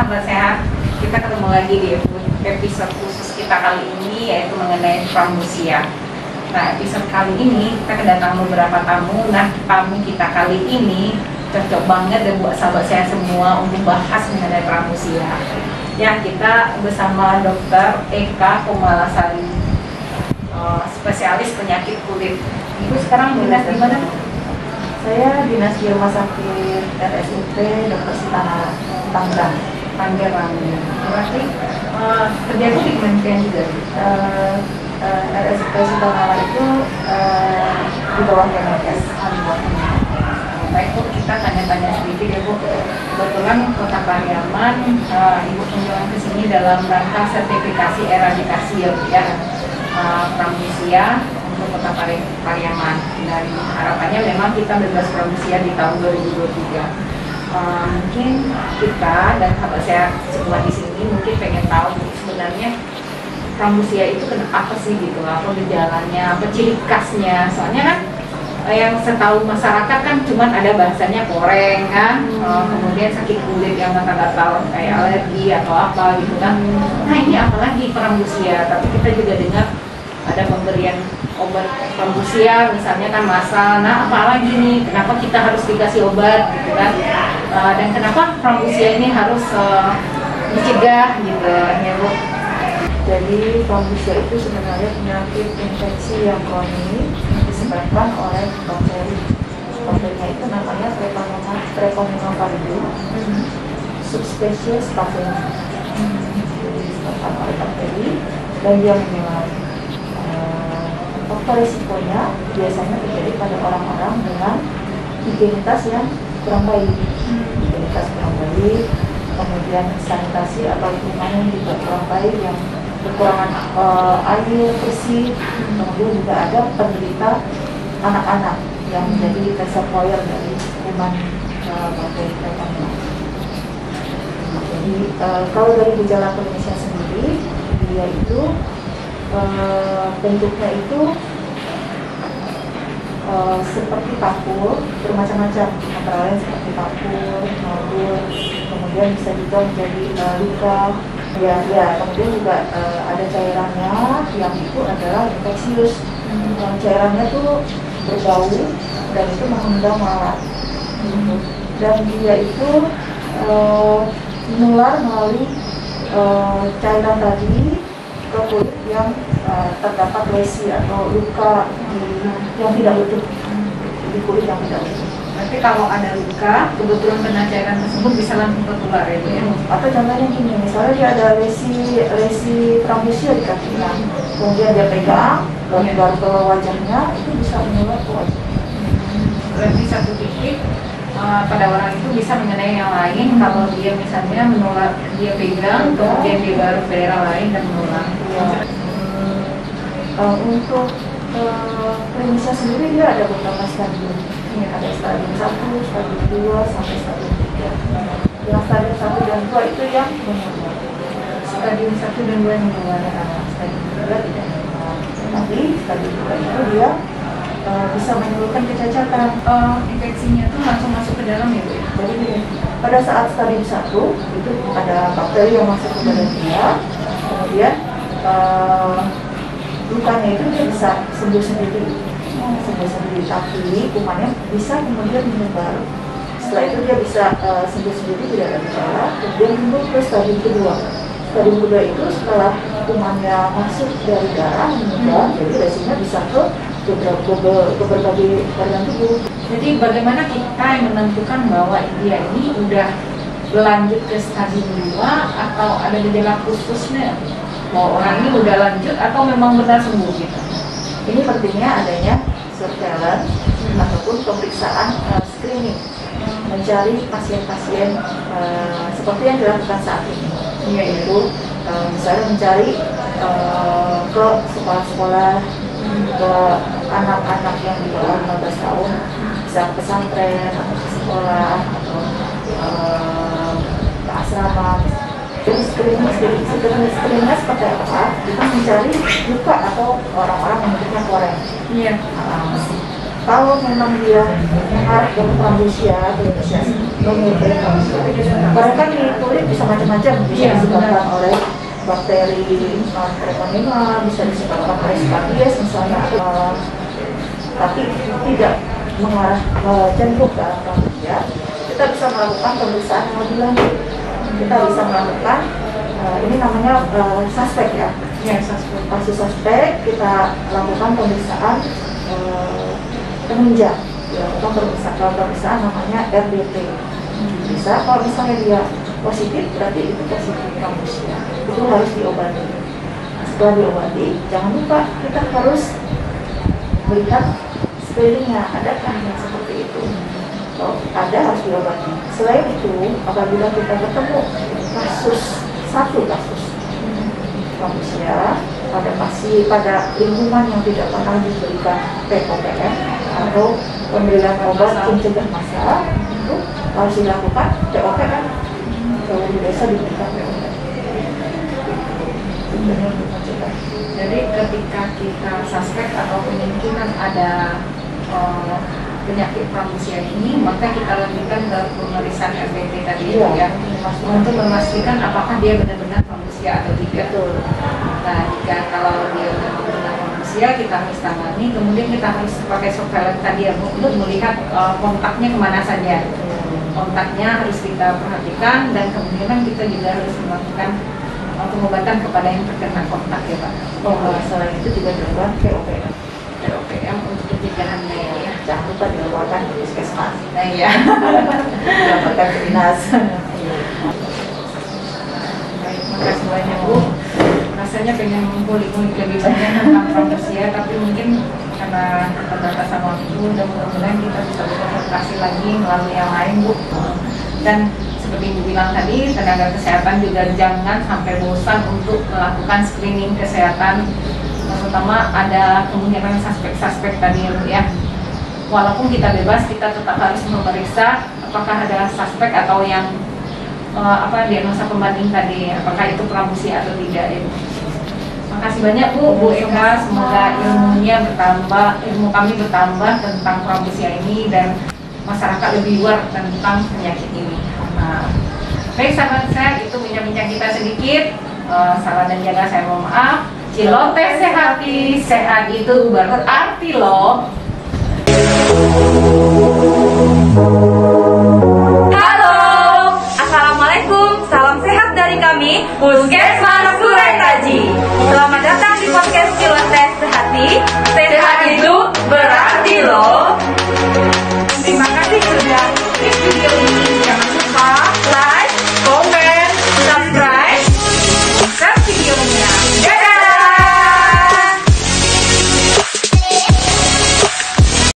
sahabat sehat, kita ketemu lagi di episode khusus kita kali ini, yaitu mengenai prambusia. Nah, episode kali ini kita kedatangan beberapa tamu. Nah, tamu kita kali ini cocok banget dan buat sahabat sehat semua untuk bahas mengenai prambusia. Ya, kita bersama Dr. Eka Komalasari, spesialis penyakit kulit. Ibu sekarang dinas di mana? Saya dinas di Rumah Sakit RSUP Dr. Sitana Tangerang. Berarti kerja itu di kementerian juga? RSUP Sitana itu di bawah Kemenkes. Baik Bu, kita tanya-tanya sedikit ya Bu. Kebetulan Kota Pariaman, Ibu kunjungan ke sini dalam rangka sertifikasi eradikasi ya, prambusia untuk Kota Pariaman. Dan harapannya memang kita bebas prambusia di tahun 2023. Mungkin kita dan sahabat sehat semua di sini mungkin pengen tahu sebenarnya prambusia itu apa sih gitu, apa gejalanya, apa ciri khasnya. Soalnya kan yang setahu masyarakat kan cuman ada bahasanya koreng kan, kemudian sakit kulit yang gatal-gatal kayak alergi atau apa gitu kan. Nah, ini apalagi prambusia, tapi kita juga dengar ada pemberian obat prambusia misalnya kan massal. Nah, apalagi nih, kenapa kita harus dikasih obat gitu kan, dan kenapa prambusia ini harus dicegah gitu ya Bu. Jadi prambusia itu sebenarnya penyakit infeksi yang kronis disebabkan oleh bakteri. Bakterinya itu namanya Treponema pallidum, subspesies Staphylococcus. Jadi disebabkan oleh bakteri dan dia menular. Faktor risikonya biasanya terjadi pada orang-orang dengan higienitas yang kurang baik, kemudian sanitasi atau lingkungan yang juga kurang baik, yang kekurangan air bersih, kemudian juga ada penderita anak-anak yang menjadi reservoir dari kuman bakteri Treponema. Jadi kalau dari gejala klinisnya sendiri, dia itu bentuknya itu seperti kapur, bermacam-macam, antara lain seperti kapur, nodul, kemudian bisa juga menjadi luka. Kemudian juga ada cairannya yang itu adalah infeksius. Cairannya tuh berbau dan itu mengundang lalat. Dan dia itu menular melalui cairan tadi ke kulit yang terdapat lesi atau luka yang tidak utuh, di kulit yang tidak utuh. Berarti kalau ada luka, kebetulan kena cairan tersebut bisa langsung tertular ya Bu ya? Atau contohnya gini, misalnya dia ada lesi prambusia di kakinya, kemudian dia pegang, baru ke wajahnya, itu bisa menular ke wajah. Berarti satu titik pada orang itu bisa mengenai yang lain. Kalau dia misalnya menular, dia pegang, kemudian dia baru ke daerah lain dan menular. Untuk klinisnya sendiri dia ada beberapa stadium. Ada stadium 1, stadium 2, sampai stadium 3. Yang stadium 1 dan 2 itu yang menular. Stadium 1 dan 2 menular. Stadium 3 tidak menular. Tapi stadium 2 itu dia bisa menimbulkan kecacatan. Infeksinya tuh langsung masuk ke dalam ya Bu? Jadi pada saat stadium 1 itu ada bakteri yang masuk ke badan dia, kemudian lukanya itu dia bisa sembuh sendiri, tapi kumannya bisa kemudian menyebar. Setelah itu dia bisa sembuh sendiri, tidak ada gejala, kemudian timbul ke stadium kedua. Stadium kedua itu setelah kumannya masuk dari darah menyebar, jadi lesinya bisa ke berbagai organ tubuh. Jadi bagaimana kita yang menentukan bahwa dia ini udah lanjut ke stadium 2 atau ada gejala khususnya bahwa orang ini udah lanjut atau memang benar sembuh gitu? Ini pentingnya adanya surveillance ataupun pemeriksaan screening, mencari pasien-pasien seperti yang dilakukan saat ini, yaitu misalnya mencari ke sekolah-sekolah, ke anak-anak yang di bawah 15 tahun, bisa ke pesantren atau ke sekolah atau ke asrama. Jadi screeningnya seperti apa? Kita mencari luka atau orang-orang yang bentuknya koreng. Iya. Kalau memang dia mengarah ke prambusia, karena kan di kulit bisa bisa macam-macam, bisa Iya, disebabkan benar. oleh bakteri non-treponema, bisa disebabkan oleh skabies misalnya, tapi tidak mengarah cenderung ke arah pramnesia. Kita bisa melakukan pemeriksaan yang lebih lanjut. Kita bisa melakukan ini namanya suspek ya. Ya, suspek. Kasus suspek kita lakukan pemeriksaan penunjang, dilakukan pemeriksaan namanya RDT. Bisa kalau misalnya dia positif, berarti itu positif pramnesia, itu harus diobati. Setelah diobati, jangan lupa kita harus melihat sekelilingnya, adakah yang seperti itu. Kalau ada, harus diobati. Selain itu, apabila kita ketemu satu kasus pramnesia pada lingkungan yang tidak pernah diberikan POPM atau pemberian obat pencegah masalah, itu harus dilakukan POPM. Kalau di desa diberikan POPM. Jadi ketika kita suspek atau kemungkinan ada penyakit pramnesia ini, maka kita lanjutkan ke pemeriksaan RDT tadi itu ya, untuk memastikan apakah dia benar-benar pramnesia atau tidak. Nah, jika kalau dia benar-benar pramnesia, kita harus tangani. Kemudian kita harus pakai surveillance tadi ya, untuk melihat kontaknya kemana saja. Kontaknya harus kita perhatikan, dan kemudian kita juga harus melakukan pengobatan kepada yang terkena kontak ya Pak. Selain itu juga dilakukan POPM. POPM untuk pencegahannya ya. Jangan lupa dilakukan di puskesmas. Nah iya. Dapatkan ke dinas. Baik, makasih banyak Bu. Rasanya pengen ngulik-ngulik lebih banyak tentang pramnesia, tapi mungkin karena keterbatasan waktu, dan mudah-mudahan kita bisa berkonsultasi lagi melalui yang lain Bu. Dan seperti Ibu bilang tadi, tenaga kesehatan juga jangan sampai bosan untuk melakukan screening kesehatan, terutama ada kemungkinan suspek tadi ya. Walaupun kita bebas, kita tetap harus memeriksa apakah ada suspek atau yang diagnosa pembanding tadi, apakah itu pramnesia atau tidak ya. Makasih banyak Bu Eka, semoga ilmu kami bertambah tentang pramnesia ini dan masyarakat lebih aware tentang penyakit ini. Nah, baik sahabat sehat, itu bincang-bincang kita sedikit. Salah dan jaga saya mohon maaf. Cilote sehati, sehat itu berarti loh.